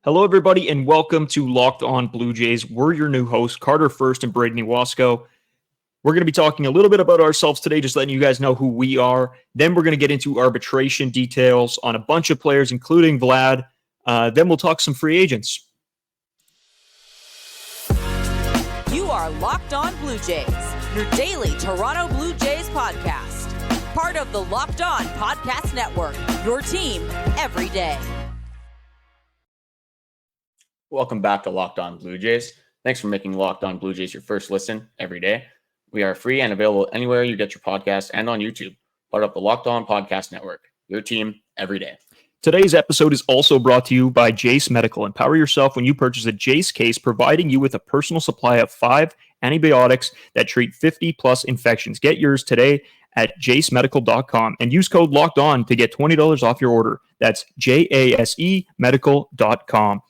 Hello, everybody, and welcome to Locked On Blue Jays. We're your new hosts, Carter First and Braden Iwasko. We're going to be talking a little bit about ourselves today, just letting you guys know who we are. Then we're going to get into arbitration details on a bunch of players, including Vlad. Then we'll talk some free agents. You are Locked On Blue Jays, your daily Toronto Blue Jays podcast. Part of the Locked On Podcast Network, your team every day. Welcome back to Locked On Blue Jays. Thanks for making Locked On Blue Jays your first listen every day. We are free and available anywhere you get your podcast and on YouTube. Part of the Locked On Podcast Network, your team every day. Today's episode is also brought to you by Jace Medical. Empower yourself when you purchase a Jace case, providing you with a personal supply of 5 antibiotics that treat 50-plus infections. Get yours today at jacemedical.com and use code LOCKEDON to get $20 off your order. That's JASEmedical.com.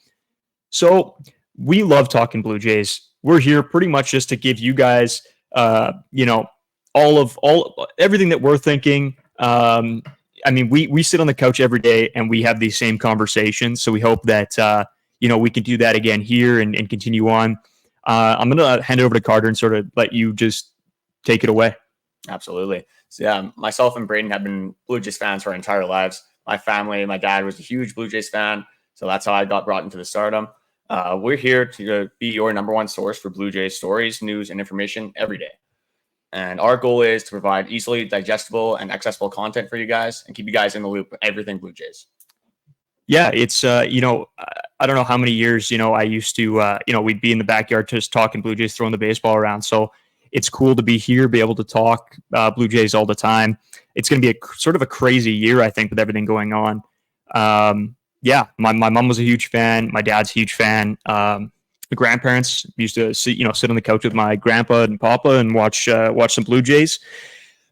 So we love talking Blue Jays. We're here pretty much just to give you guys, everything that we're thinking. We sit on the couch every day and we have these same conversations. So we hope that, we can do that again here and continue on. I'm going to hand it over to Carter and sort of let you just take it away. Absolutely. So yeah, myself and Braden have been Blue Jays fans for our entire lives. My family, my dad was a huge Blue Jays fan. So that's how I got brought into the stardom. We're here to be your number one source for Blue Jays stories, news, and information every day. And our goal is to provide easily digestible and accessible content for you guys and keep you guys in the loop with everything Blue Jays. Yeah, it's, I don't know how many years, I used to, we'd be in the backyard just talking Blue Jays, throwing the baseball around. So it's cool to be here, be able to talk Blue Jays all the time. It's going to be sort of a crazy year, I think, with everything going on. Yeah, my mom was a huge fan. My dad's a huge fan. The grandparents used to sit on the couch with my grandpa and papa and watch some Blue Jays.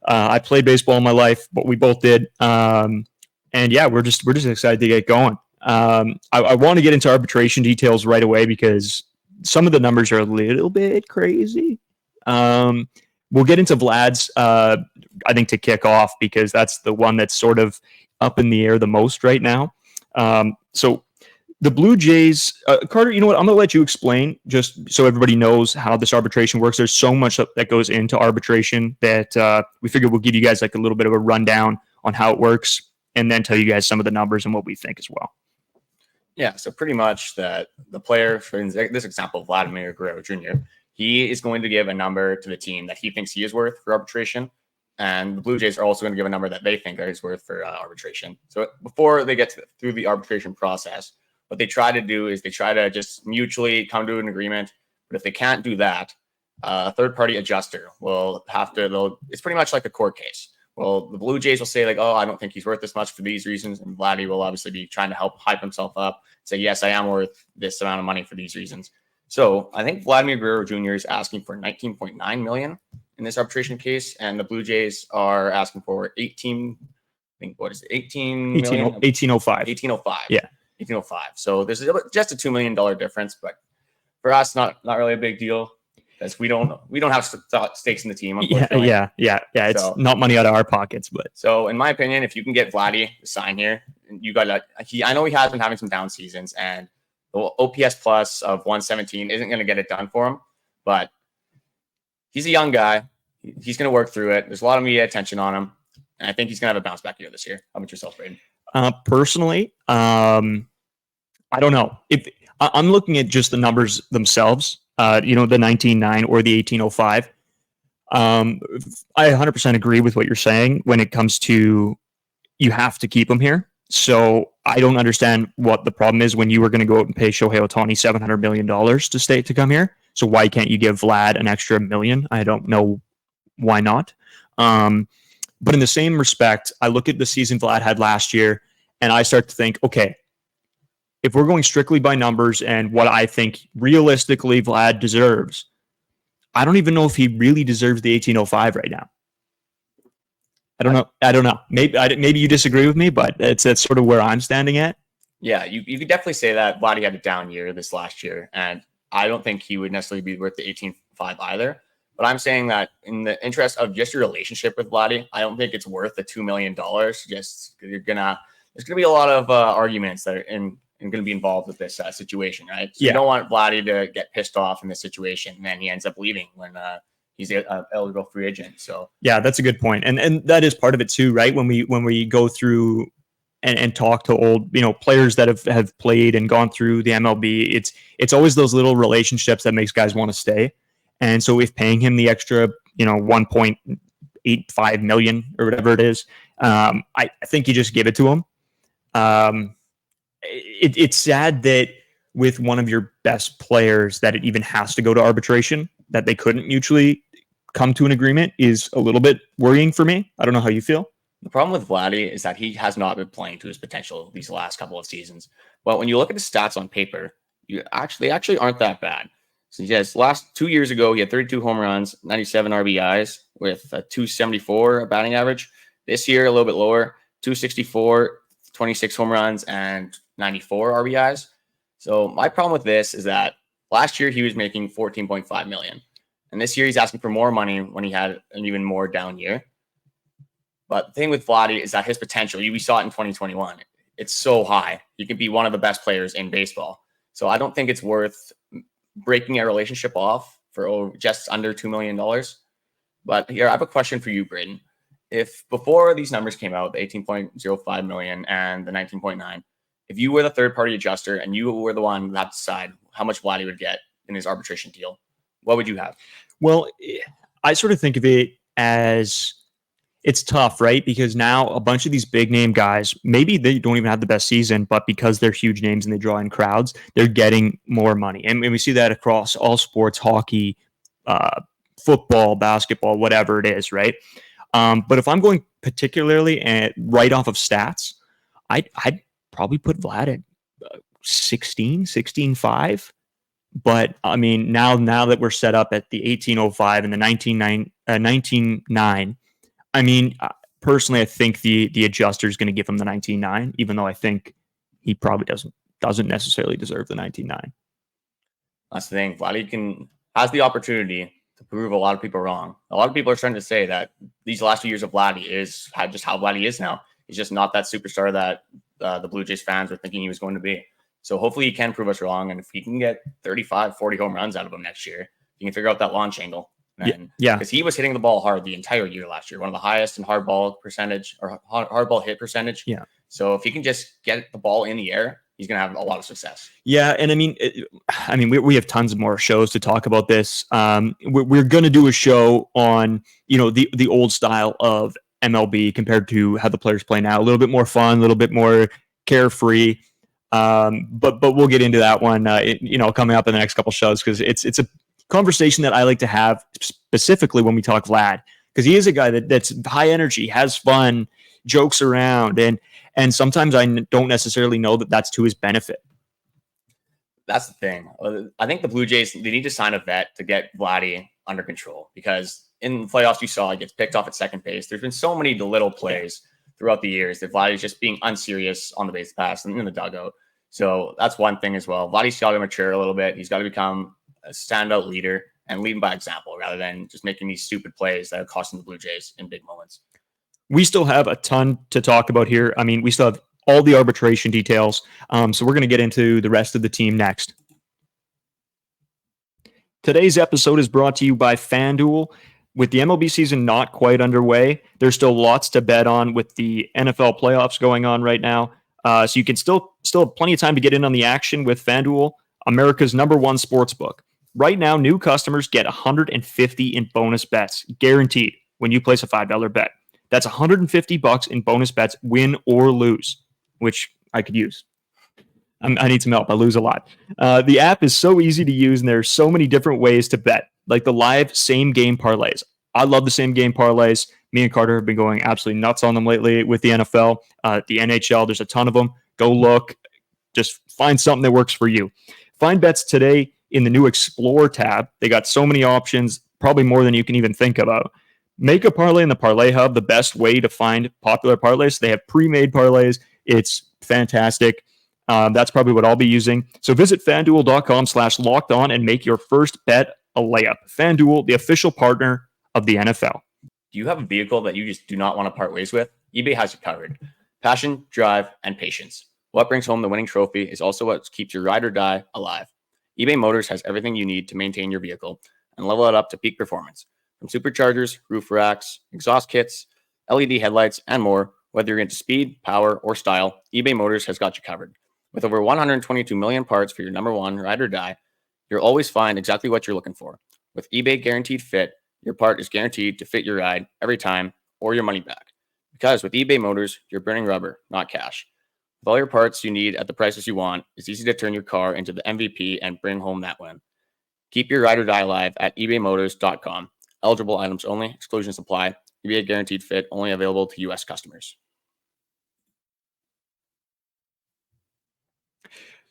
I played baseball in my life, but we both did. And yeah, we're just excited to get going. I want to get into arbitration details right away because some of the numbers are a little bit crazy. We'll get into Vlad's, I think, to kick off because that's the one that's sort of up in the air the most right now. So the Blue Jays, Carter, you know what? I'm going to let you explain just so everybody knows how this arbitration works. There's so much that goes into arbitration that we figured we'll give you guys like a little bit of a rundown on how it works and then tell you guys some of the numbers and what we think as well. Yeah, so pretty much that the player, for this example, Vladimir Guerrero Jr., he is going to give a number to the team that he thinks he is worth for arbitration. And the Blue Jays are also going to give a number that they think is worth for arbitration. So before they get through the arbitration process, what they try to do is they try to just mutually come to an agreement. But if they can't do that, a third-party adjuster will have to. It's pretty much like a court case. Well, the Blue Jays will say like, "Oh, I don't think he's worth this much for these reasons," and Vladdy will obviously be trying to help hype himself up, say, "Yes, I am worth this amount of money for these reasons." So I think Vladimir Guerrero Jr. is asking for $19.9 million in this arbitration case, and the Blue Jays are asking for 18. I think what is it? 1805. 1805. Yeah, 1805. So there's just a $2 million difference, but for us, not really a big deal because we don't have stakes in the team. Unfortunately. Yeah. It's not money out of our pockets, but so in my opinion, if you can get Vladdy to sign here, you got I know he has been having some down seasons, and the OPS plus of 117 isn't going to get it done for him, but he's a young guy. He's going to work through it. There's a lot of media attention on him, and I think he's going to have a bounce back year this year. How about yourself, Braden? Personally, I don't know. If I'm looking at just the numbers themselves, the 19.9 or the 1805. I 100% agree with what you're saying when it comes to you have to keep him here. So I don't understand what the problem is when you were going to go out and pay Shohei Ohtani $700 million to come here. So why can't you give Vlad an extra $1 million? I don't know why not. But in the same respect, I look at the season Vlad had last year and I start to think, okay, if we're going strictly by numbers and what I think realistically Vlad deserves, I don't even know if he really deserves the 1805 right now. I don't know. Maybe you disagree with me, but that's sort of where I'm standing at. Yeah, you could definitely say that Vladdy had a down year this last year, and I don't think he would necessarily be worth the 18.5 either. But I'm saying that in the interest of just your relationship with Vladdy, I don't think it's worth the $2 million. Just there's gonna be a lot of arguments that are in and going to be involved with this situation, right? So you don't want Vladdy to get pissed off in this situation, and then he ends up leaving when he's an eligible free agent. So yeah, that's a good point, and that is part of it too, right? When we go through and talk to old players that have played and gone through the MLB, it's always those little relationships that makes guys want to stay. And so if paying him the extra 1.85 million or whatever it is, I think you just give it to him. It's sad that with one of your best players that it even has to go to arbitration, that they couldn't mutually come to an agreement is a little bit worrying for me. I don't know how you feel. The problem with Vladdy is that he has not been playing to his potential these last couple of seasons. But when you look at the stats on paper, they actually aren't that bad. So yes, last 2 years ago, he had 32 home runs, 97 RBIs with a 274 batting average. This year, a little bit lower, 264, 26 home runs, and 94 RBIs. So my problem with this is that last year he was making 14.5 million. And this year he's asking for more money when he had an even more down year. But the thing with Vladdy is that his potential, we saw it in 2021. It's so high. He could be one of the best players in baseball. So I don't think it's worth breaking a relationship off for just under $2 million. But here, I have a question for you, Braden. If before these numbers came out, the 18.05 million and the 19.9, if you were the third-party adjuster and you were the one that decide how much Vladdy would get in his arbitration deal, what would you have? Well, I sort of think of it as it's tough, right? Because now a bunch of these big name guys, maybe they don't even have the best season, but because they're huge names and they draw in crowds, they're getting more money. And we see that across all sports, hockey, football, basketball, whatever it is, right? But if I'm going particularly right off of stats, I'd probably put Vlad at 16.5. But I mean, now that we're set up at the 18.05 and the 19.9, I mean, personally, I think the adjuster is going to give him the 19.9, even though I think he probably doesn't necessarily deserve the 19.9. That's the thing. Vladdy has the opportunity to prove a lot of people wrong. A lot of people are starting to say that these last few years of Vladdy is just how Vladdy is now. He's just not that superstar that the Blue Jays fans were thinking he was going to be. So hopefully he can prove us wrong. And if he can get 35, 40 home runs out of him next year, you can figure out that launch angle. Because he was hitting the ball hard the entire year last year, one of the highest in hard ball percentage or hard ball hit percentage. Yeah. So if he can just get the ball in the air, he's going to have a lot of success. Yeah. And I mean, we have tons more shows to talk about this. We're going to do a show on, the old style of MLB compared to how the players play now. A little bit more fun, a little bit more carefree. But we'll get into that one, coming up in the next couple shows, because it's a conversation that I like to have specifically when we talk Vlad, because he is a guy that's high energy, has fun, jokes around, and sometimes I don't necessarily know that that's to his benefit. That's the thing. I think the Blue Jays, they need to sign a vet to get Vladdy under control, because in the playoffs you saw he gets picked off at second base. There's been so many little plays throughout the years that Vladdy's just being unserious on the base pass and in the dugout. So that's one thing as well. Vladdy's got to mature a little bit. He's got to become a standout leader and lead by example rather than just making these stupid plays that are costing the Blue Jays in big moments. We still have a ton to talk about here. I mean, we still have all the arbitration details. So we're going to get into the rest of the team next. Today's episode is brought to you by FanDuel. With the MLB season not quite underway, there's still lots to bet on with the NFL playoffs going on right now. So you can still have plenty of time to get in on the action with FanDuel, America's #1 sportsbook. Right now, new customers get $150 in bonus bets, guaranteed, when you place a $5 bet. That's $150 in bonus bets, win or lose, which I could use. I need some help. I lose a lot. The app is so easy to use, and there's so many different ways to bet, like the live same-game parlays. I love the same-game parlays. Me and Carter have been going absolutely nuts on them lately with the NFL. The NHL, there's a ton of them. Go look. Just find something that works for you. Find bets today in the new Explore tab. They got so many options, probably more than you can even think about. Make a parlay in the Parlay Hub, the best way to find popular parlays. They have pre-made parlays. It's fantastic. That's probably what I'll be using. So visit FanDuel.com/lockedon and make your first bet a layup. FanDuel, the official partner of the NFL. Do you have a vehicle that you just do not want to part ways with? eBay has you covered. Passion, drive, and patience. What brings home the winning trophy is also what keeps your ride or die alive. eBay Motors has everything you need to maintain your vehicle and level it up to peak performance. From superchargers, roof racks, exhaust kits, LED headlights, and more, whether you're into speed, power, or style, eBay Motors has got you covered. With over 122 million parts for your number one ride or die, you'll always find exactly what you're looking for. With eBay Guaranteed Fit, your part is guaranteed to fit your ride every time or your money back. Because with eBay Motors, you're burning rubber, not cash. With all your parts you need at the prices you want, it's easy to turn your car into the MVP and bring home that win. Keep your ride or die alive at ebaymotors.com. Eligible items only, exclusions apply. eBay Guaranteed Fit only available to U.S. customers.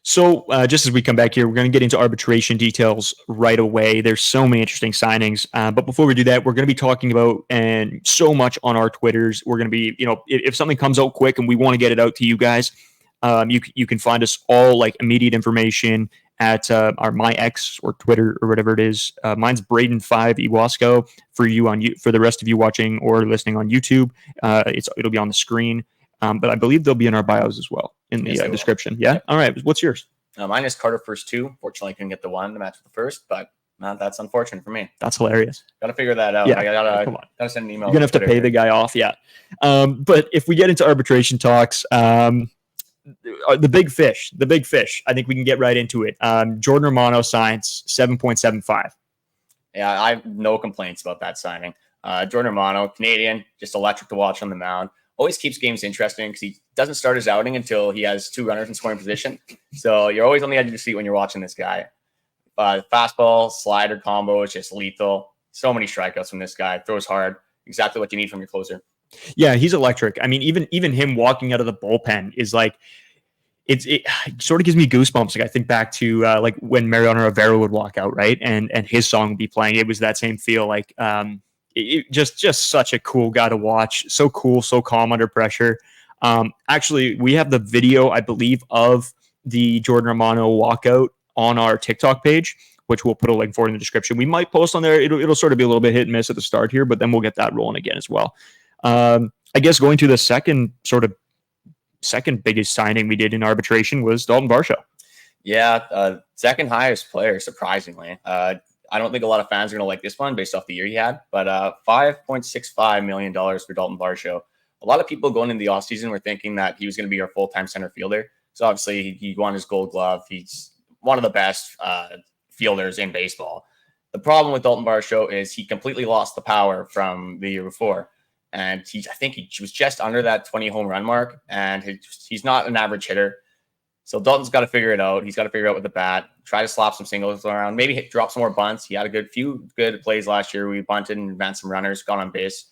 So just as we come back here, we're going to get into arbitration details right away. There's so many interesting signings. But before we do that, we're going to be talking about and so much on our Twitters. We're going to be, if something comes out quick and we want to get it out to you guys, you can find us all like immediate information at our my X or Twitter or whatever it is. Mine's Braden5 Iwasco for you for the rest of you watching or listening on YouTube. It'll be on the screen. But I believe they'll be in our bios as well in the description. Yeah? All right. What's yours? Mine is Carter first 2. Fortunately, I couldn't get the 1 to match with the first, but that's unfortunate for me. That's hilarious. Got to figure that out. Yeah. I gotta send an email. You're going to have to pay the guy off. Yeah. But if we get into arbitration talks, the big fish, I think we can get right into it. Jordan Romano signs 7.75. Yeah, I have no complaints about that signing. Jordan Romano, Canadian, just electric to watch on the mound. Always keeps games interesting because he doesn't start his outing until he has 2 runners in scoring position. So you're always on the edge of your seat when you're watching this guy. Fastball, slider combo is just lethal. So many strikeouts from this guy. Throws hard. Exactly what you need from your closer. Yeah, he's electric. I mean, even him walking out of the bullpen is like, it sort of gives me goosebumps. Like I think back to like when Mariano Rivera would walk out, right, and his song would be playing. It was that same feel. Like just such a cool guy to watch. So cool, so calm under pressure. Actually, we have the video, I believe, of the Jordan Romano walkout on our TikTok page, which we'll put a link for in the description. We might post on there. It'll sort of be a little bit hit and miss at the start here, but then we'll get that rolling again as well. I guess going to the second biggest signing we did in arbitration was Daulton Varsho. Yeah, second highest player, surprisingly. I don't think a lot of fans are going to like this one based off the year he had, but $5.65 million for Daulton Varsho. A lot of people going into the offseason were thinking that he was going to be our full-time center fielder. So obviously he won his gold glove. He's one of the best fielders in baseball. The problem with Daulton Varsho is he completely lost the power from the year before. And I think he was just under that 20 home run mark, and he's not an average hitter. So Daulton's got to figure it out. He's got to figure it out with the bat, try to slap some singles around, maybe drop some more bunts. He had a few good plays last year. We bunted and advanced some runners, got on base.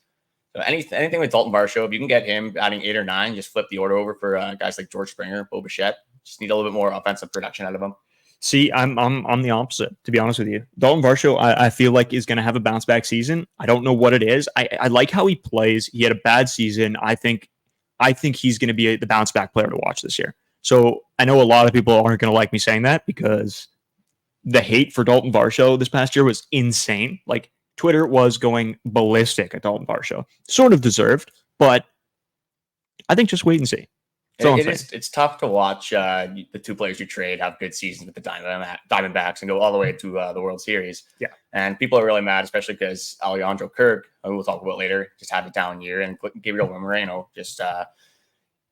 So anything with Daulton Varsho, if you can get him adding 8 or 9, just flip the order over for guys like George Springer, Bo Bichette. Just need a little bit more offensive production out of him. See, I'm the opposite, to be honest with you. Daulton Varsho, I feel like is going to have a bounce back season. I don't know what it is. I like how he plays. He had a bad season. I think he's going to be the bounce back player to watch this year. So I know a lot of people aren't going to like me saying that because the hate for Daulton Varsho this past year was insane. Like Twitter was going ballistic at Daulton Varsho. Sort of deserved, but I think just wait and see. It's tough to watch the 2 players you trade have good seasons with the Diamondbacks and go all the way to the World Series. Yeah. And people are really mad, especially because Alejandro Kirk, who we'll talk about later, just had a down year, and Gabriel Moreno just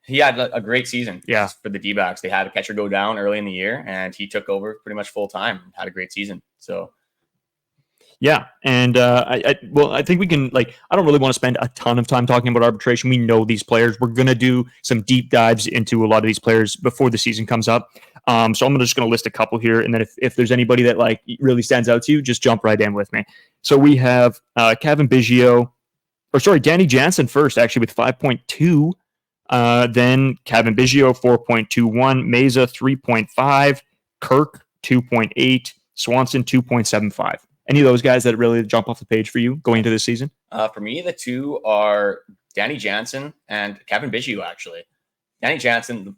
he had a great season. Yeah. For the D-backs. They had a catcher go down early in the year, and he took over pretty much full time and had a great season. So yeah, and I think we can, like, I don't really want to spend a ton of time talking about arbitration. We know these players. We're going to do some deep dives into a lot of these players before the season comes up. So I'm just going to list a couple here, and then if there's anybody that like really stands out to you, just jump right in with me. So we have Caven Biggio, Danny Jansen first, actually, with 5.2. Then Caven Biggio, 4.21. Mayza, 3.5. Kirk, 2.8. Swanson, 2.75. Any of those guys that really jump off the page for you going into this season? For me, the 2 are Danny Jansen and Caven Biggio, actually. Danny Jansen,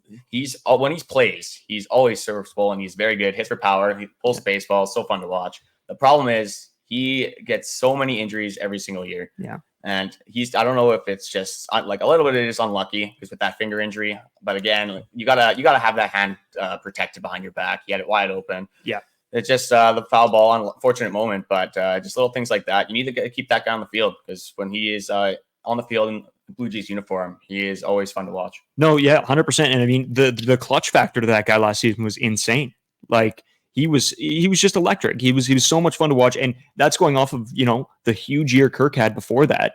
when he plays, he's always serviceable and he's very good. Hits for power. He pulls baseballs. So fun to watch. The problem is He gets so many injuries every single year. Yeah. And I don't know if it's just like a little bit it is unlucky because with that finger injury, but again, you gotta have that hand protected behind your back. He had it wide open. Yeah. It's just the foul ball, unfortunate moment, but just little things like that. You need to keep that guy on the field because when he is on the field in Blue Jays uniform, he is always fun to watch. No, yeah, 100%. And I mean, the clutch factor to that guy last season was insane. Like he was just electric. He was so much fun to watch, and that's going off of the huge year Kirk had before that.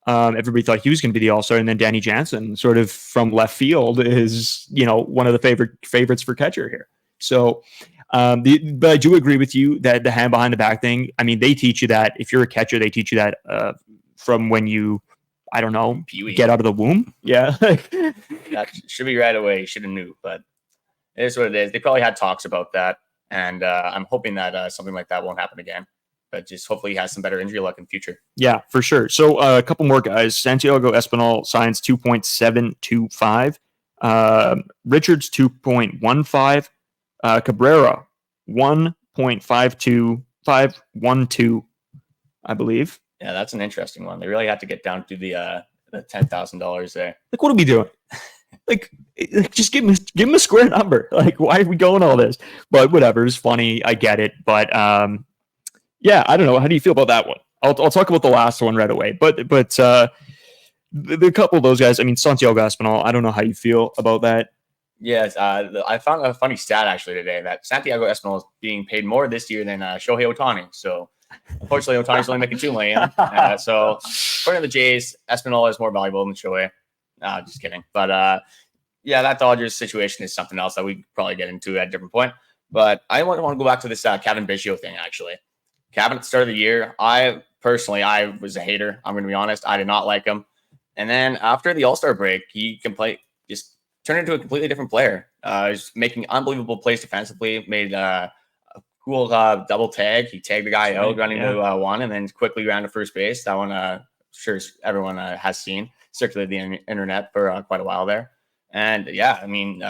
Everybody thought he was going to be the all-star, and then Danny Jansen, sort of from left field, is one of the favorites for catcher here. So. But I do agree with you that the hand behind the back thing, I mean, they teach you that if you're a catcher, they teach you that from when you, I don't know, Pee-wee. Get out of the womb. Yeah. That should be right away. Should have knew, but it is what it is. They probably had talks about that. And I'm hoping that something like that won't happen again, but just hopefully he has some better injury luck in the future. Yeah, for sure. So a couple more guys. Santiago Espinal signs 2.725. Richards 2.15. Cabrera 1.52512, I believe. Yeah, that's an interesting one. They really had to get down to the $10,000 there. Like, what are we doing? like just give him a square number. Like, why are we going all this? But whatever, it's funny. I get it. But yeah, I don't know. How do you feel about that one? I'll talk about the last one right away. But the couple of those guys. I mean, Santiago Espinal. I don't know how you feel about that. Yes, I found a funny stat actually today that Santiago Espinal is being paid more this year than Shohei Ohtani. So, unfortunately, Ohtani's only making $2 million. So, according to the Jays, Espinal is more valuable than Shohei. Just kidding. But yeah, that Dodgers situation is something else that we probably get into at a different point. But I want to go back to this Caven Biggio thing. Actually, Caven at the start of the year, I was a hater. I'm going to be honest. I did not like him. And then after the All-Star break, he just turned into a completely different player. He's making unbelievable plays defensively, made a cool double tag. He tagged the guy out running to one and then quickly ran to first base. That one, sure everyone has seen, circulated the internet for quite a while there. And yeah, I mean,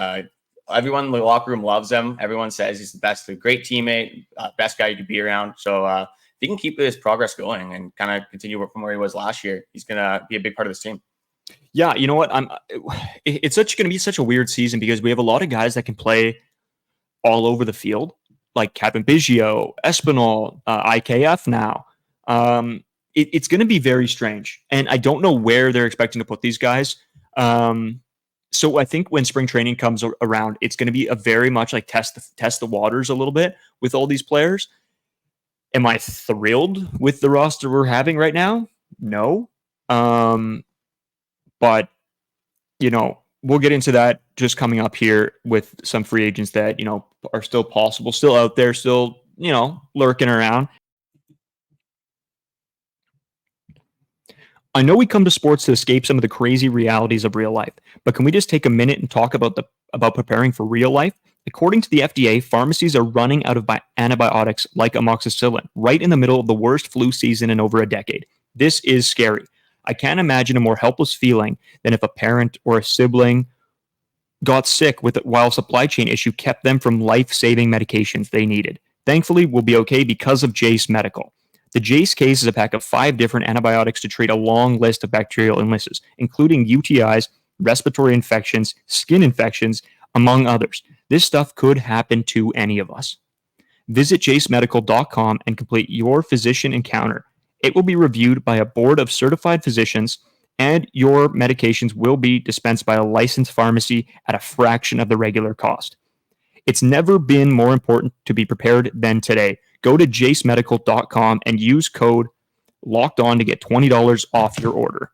everyone in the locker room loves him. Everyone says he's the best, a great teammate, best guy you could be around. So if he can keep his progress going and kind of continue from where he was last year, he's going to be a big part of this team. Yeah, you know what? It's going to be such a weird season because we have a lot of guys that can play all over the field, like Caven Biggio, Espinal, IKF now. It's going to be very strange, and I don't know where they're expecting to put these guys. So I think when spring training comes around, it's going to be a very much like test the waters a little bit with all these players. Am I thrilled with the roster we're having right now? No. But, we'll get into that just coming up here with some free agents that, are still possible, still out there, still, lurking around. I know we come to sports to escape some of the crazy realities of real life, but can we just take a minute and talk about preparing for real life? According to the FDA, pharmacies are running out of antibiotics like amoxicillin right in the middle of the worst flu season in over a decade. This is scary. I can't imagine a more helpless feeling than if a parent or a sibling got sick while a supply chain issue kept them from life-saving medications they needed. Thankfully, we'll be okay because of Jace Medical. The Jace case is a pack of 5 different antibiotics to treat a long list of bacterial illnesses, including UTIs, respiratory infections, skin infections, among others. This stuff could happen to any of us. Visit jacemedical.com and complete your physician encounter. It will be reviewed by a board of certified physicians, and your medications will be dispensed by a licensed pharmacy at a fraction of the regular cost. It's never been more important to be prepared than today. Go to jacemedical.com and use code LOCKEDON to get $20 off your order.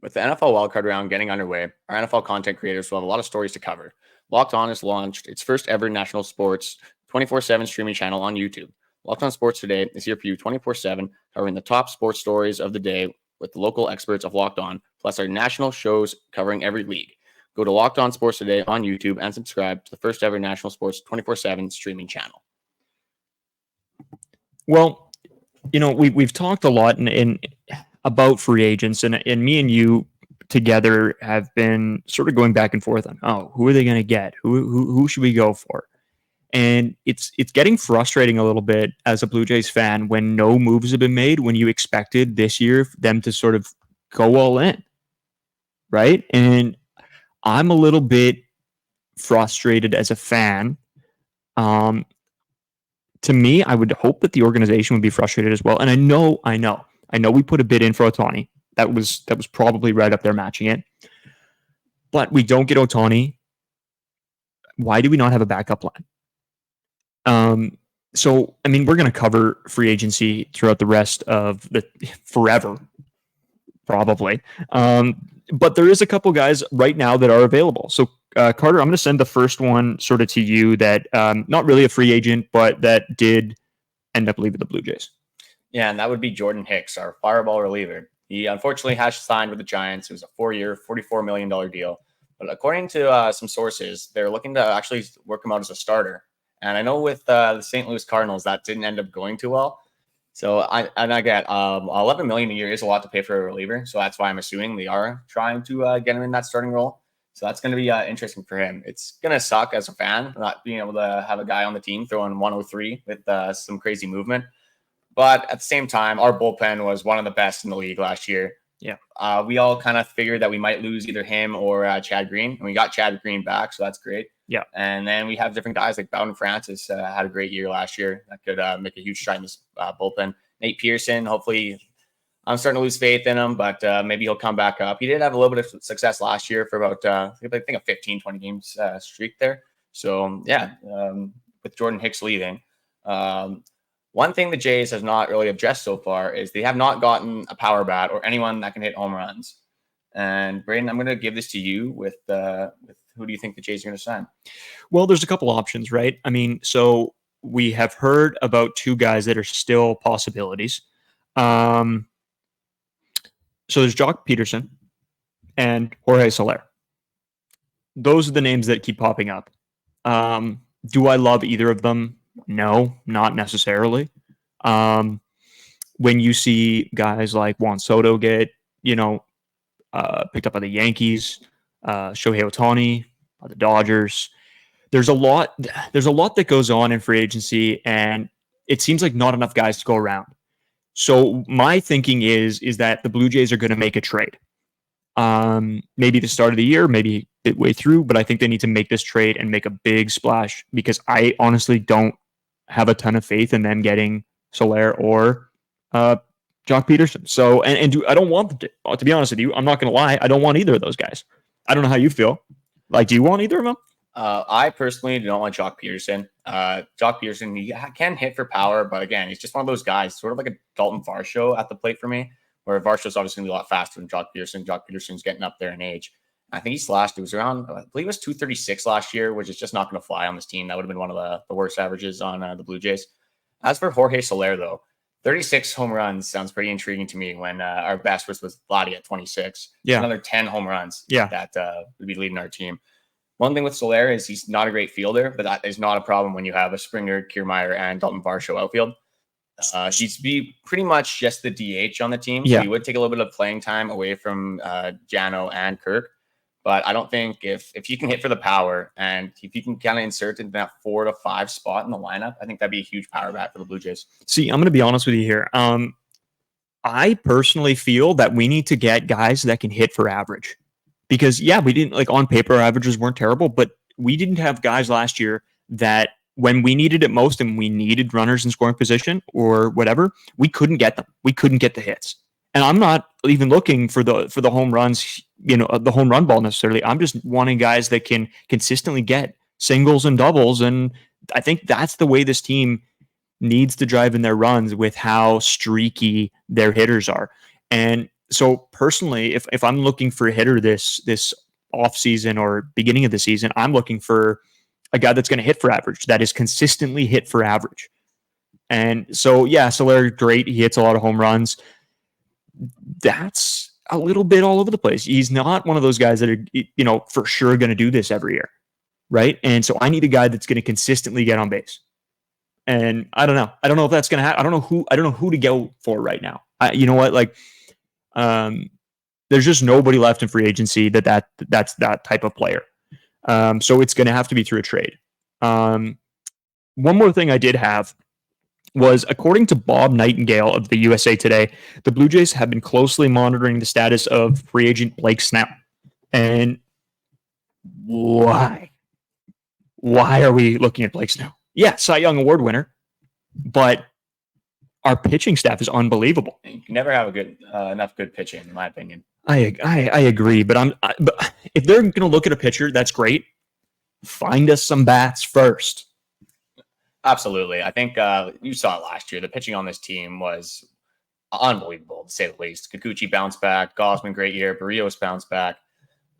With the NFL wildcard round getting underway, our NFL content creators will have a lot of stories to cover. Locked On has launched its first ever national sports 24/7 streaming channel on YouTube. Locked On Sports Today is here for you 24/7, covering the top sports stories of the day with the local experts of Locked On, plus our national shows covering every league. Go to Locked On Sports Today on YouTube and subscribe to the first ever national sports 24/7 streaming channel. Well, we've talked a lot about free agents, and me and you together have been sort of going back and forth on, who are they going to get? Who should we go for? And it's getting frustrating a little bit as a Blue Jays fan when no moves have been made when you expected this year them to sort of go all in, right? And I'm a little bit frustrated as a fan. To me, I would hope that the organization would be frustrated as well. And I know we put a bid in for Ohtani. That was probably right up there matching it. But we don't get Ohtani. Why do we not have a backup line? So, I mean, we're going to cover free agency throughout the rest of the forever, probably. But there is a couple guys right now that are available. So, Carter, I'm going to send the first one sort of to you that not really a free agent, but that did end up leaving the Blue Jays. Yeah, and that would be Jordan Hicks, our fireball reliever. He unfortunately has signed with the Giants. It was a 4-year, $44 million deal. But according to some sources, they're looking to actually work him out as a starter. And I know with the St. Louis Cardinals, that didn't end up going too well. So I get $11 million a year is a lot to pay for a reliever. So that's why I'm assuming they are trying to get him in that starting role. So that's going to be interesting for him. It's going to suck as a fan not being able to have a guy on the team throwing 103 with some crazy movement. But at the same time, our bullpen was one of the best in the league last year. Yeah. We all kind of figured that we might lose either him or Chad Green. And we got Chad Green back, so that's great. Yeah. And then we have different guys like Bowden Francis had a great year last year. That could make a huge stride in this bullpen. Nate Pearson, hopefully I'm starting to lose faith in him, but maybe he'll come back up. He did have a little bit of success last year for about, I think a 15, 20 games streak there. So, yeah, with Jordan Hicks leaving. One thing the Jays have not really addressed so far is they have not gotten a power bat or anyone that can hit home runs. And Braden, I'm going to give this to you with who do you think the Jays are going to sign? Well, there's a couple options, right? I mean, so we have heard about two guys that are still possibilities. So there's Joc Peterson and Jorge Solar. Those are the names that keep popping up. Do I love either of them? No, not necessarily. When you see guys like Juan Soto get, picked up by the Yankees, Shohei Ohtani by the Dodgers, there's a lot that goes on in free agency, and it seems like not enough guys to go around. So my thinking is that the Blue Jays are going to make a trade. Maybe the start of the year, maybe midway through, but I think they need to make this trade and make a big splash because I honestly don't have a ton of faith in them getting Soler or Joc Peterson. So, I don't want to be honest with you, I'm not going to lie, I don't want either of those guys. I don't know how you feel. Like, do you want either of them? I personally don't want Joc Peterson. Joc Peterson, he can hit for power, but again, he's just one of those guys, sort of like a Daulton Varsho at the plate for me, where Varsho's obviously going to be a lot faster than Joc Peterson. Joc Peterson's getting up there in age. I think it was around, I believe it was 236 last year, which is just not going to fly on this team. That would have been one of the worst averages on the Blue Jays. As for Jorge Solar, though, 36 home runs sounds pretty intriguing to me when our best was Vladdy at 26. Yeah. Another 10 home runs that would be leading our team. One thing with Soler is he's not a great fielder, but that is not a problem when you have a Springer, Kiermaier, and Daulton Varsho outfield. He'd be pretty much just the DH on the team. Yeah. So he would take a little bit of playing time away from Jano and Kirk. But I don't think if you can hit for the power and if you can kind of insert in that 4 to 5 spot in the lineup, I think that'd be a huge power bat for the Blue Jays. See, I'm going to be honest with you here. I personally feel that we need to get guys that can hit for average. Because, yeah, we didn't, like, on paper, our averages weren't terrible, but we didn't have guys last year that when we needed it most and we needed runners in scoring position or whatever, we couldn't get them. We couldn't get the hits. And I'm not even looking for the home runs, the home run ball necessarily. I'm just wanting guys that can consistently get singles and doubles. And I think that's the way this team needs to drive in their runs with how streaky their hitters are. And so personally, if I'm looking for a hitter this offseason or beginning of the season, I'm looking for a guy that's going to hit for average, that is consistently hit for average. And so, yeah, Soler, great. He hits a lot of home runs. That's a little bit all over the place. He's not one of those guys that are, for sure going to do this every year, right? And so I need a guy that's going to consistently get on base. And I don't know. I don't know if that's going to happen. I don't know who to go for right now. You know what? Like, there's just nobody left in free agency that's that type of player. So it's going to have to be through a trade. one more thing I did have was, according to Bob Nightingale of the USA Today, the Blue Jays have been closely monitoring the status of free agent Blake Snell. And why? Why are we looking at Blake Snell? Yeah, Cy Young Award winner, but our pitching staff is unbelievable. You can never have a good enough good pitching, in my opinion. I agree, but but if they're going to look at a pitcher, that's great. Find us some bats first. Absolutely. I think you saw it last year. The pitching on this team was unbelievable, to say the least. Kikuchi bounced back. Gosman, great year. Barrios bounced back.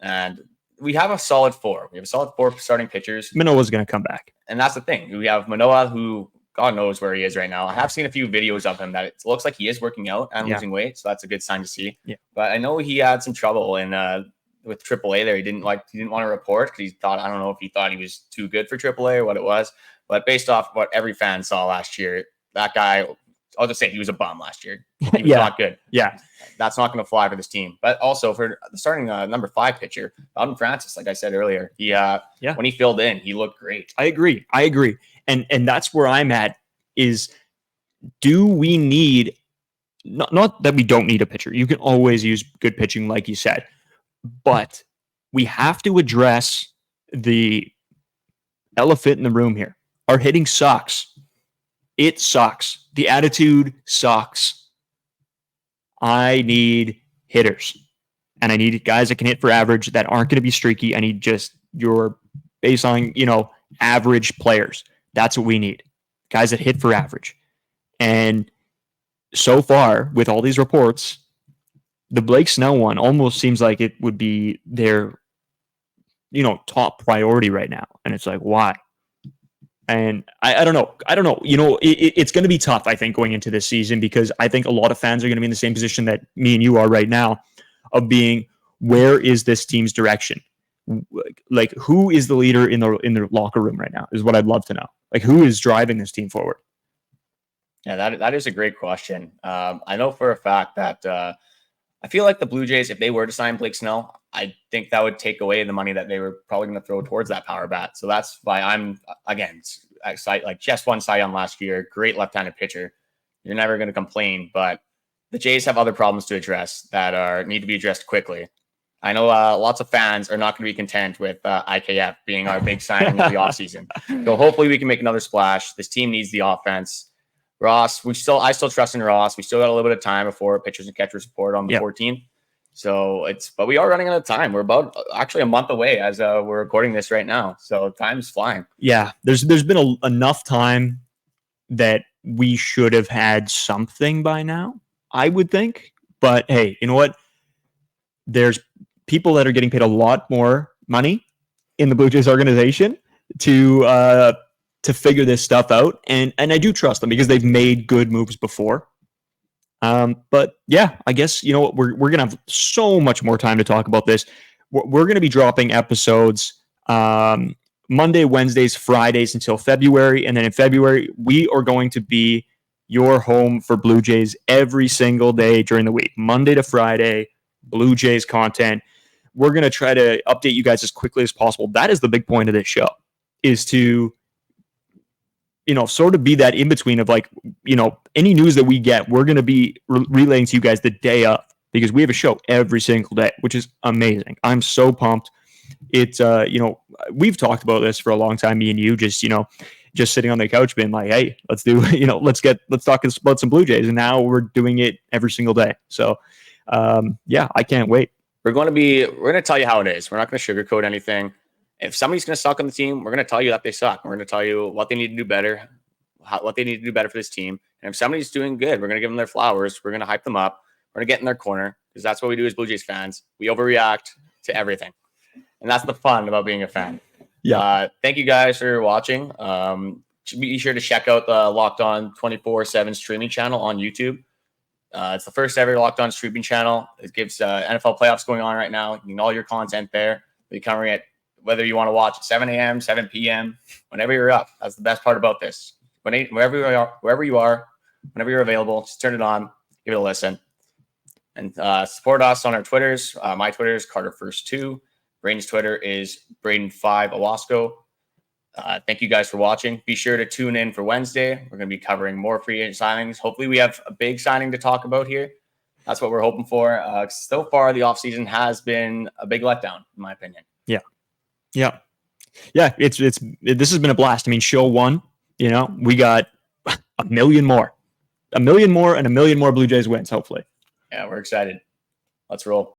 And we have a solid 4. We have a solid 4 starting pitchers. Manoah's going to come back. And that's the thing. We have Manoah, who God knows where he is right now. I have seen a few videos of him that it looks like he is working out and losing weight. So that's a good sign to see. Yeah. But I know he had some trouble in with AAA there. He didn't want to report because he thought, I don't know if he thought he was too good for AAA or what it was. But based off what every fan saw last year, that guy, I'll just say he was a bum last year. He was not good. Yeah. That's not going to fly for this team. But also for the starting number 5 pitcher, Daulton Francis, like I said earlier, when he filled in, he looked great. I agree. And that's where I'm at is, do we need, not that we don't need a pitcher. You can always use good pitching, like you said. But we have to address the elephant in the room here. Our hitting sucks. It sucks. The attitude sucks. I need hitters. And I need guys that can hit for average, that aren't going to be streaky. I need just your baseline, average players. That's what we need. Guys that hit for average. And so far, with all these reports, the Blake Snell one almost seems like it would be their, top priority right now. And it's like, why? And I don't know. It's going to be tough, I think, going into this season, because I think a lot of fans are going to be in the same position that me and you are right now, of being, where is this team's direction? Like, who is the leader in the locker room right now is what I'd love to know. Like, who is driving this team forward? Yeah, that is a great question. I know for a fact that I feel like the Blue Jays, if they were to sign Blake Snell, I think that would take away the money that they were probably going to throw towards that power bat. So that's why I'm, again, excited. Like, just won Cy Young last year. Great left-handed pitcher. You're never going to complain, but the Jays have other problems to address that need to be addressed quickly. I know lots of fans are not going to be content with IKF being our big signing of the offseason. So hopefully we can make another splash. This team needs the offense. Ross, I still trust in Ross. We still got a little bit of time before pitchers and catchers report on the 14th. So but we are running out of time. We're about actually a month away as we're recording this right now. So time's flying. Yeah, there's been enough time that we should have had something by now, I would think. But hey, you know what? There's people that are getting paid a lot more money in the Blue Jays organization to figure this stuff out. And I do trust them because they've made good moves before. But yeah, I guess, we're going to have so much more time to talk about this. We're going to be dropping episodes Monday, Wednesdays, Fridays until February. And then in February, we are going to be your home for Blue Jays every single day during the week, Monday to Friday, Blue Jays content. We're going to try to update you guys as quickly as possible. That is the big point of this show, is to, sort of be that in between of any news that we get, we're going to be relaying to you guys the day of, because we have a show every single day, which is amazing. I'm so pumped. It's, we've talked about this for a long time, me and you, just sitting on the couch being like, hey, let's do, let's talk about some Blue Jays. And now we're doing it every single day. So, I can't wait. We're going to tell you how it is. We're not going to sugarcoat anything. If somebody's going to suck on the team, we're going to tell you that they suck. We're going to tell you what they need to do better, what they need to do better for this team. And if somebody's doing good, we're going to give them their flowers. We're going to hype them up. We're going to get in their corner, because that's what we do as Blue Jays fans. We overreact to everything. And that's the fun about being a fan. Yeah. Thank you guys for watching. Be sure to check out the Locked On 24/7 streaming channel on YouTube. It's the first ever Locked On streaming channel. It gives NFL playoffs going on right now. You can all your content there. We're covering it, whether you want to watch at 7 a.m., 7 p.m., whenever you're up. That's the best part about this. Wherever you are, whenever you're available, just turn it on, give it a listen. And support us on our Twitters. My Twitter is Carter First 2. Braden's Twitter is Braden5 Owasco. Thank you guys for watching. Be sure to tune in for Wednesday. We're going to be covering more free agent signings. Hopefully we have a big signing to talk about here. That's what we're hoping for. So far, the offseason has been a big letdown, in my opinion. Yeah. This has been a blast. I mean, show 1, we got a million more and a million more Blue Jays wins, hopefully. Yeah, we're excited. Let's roll.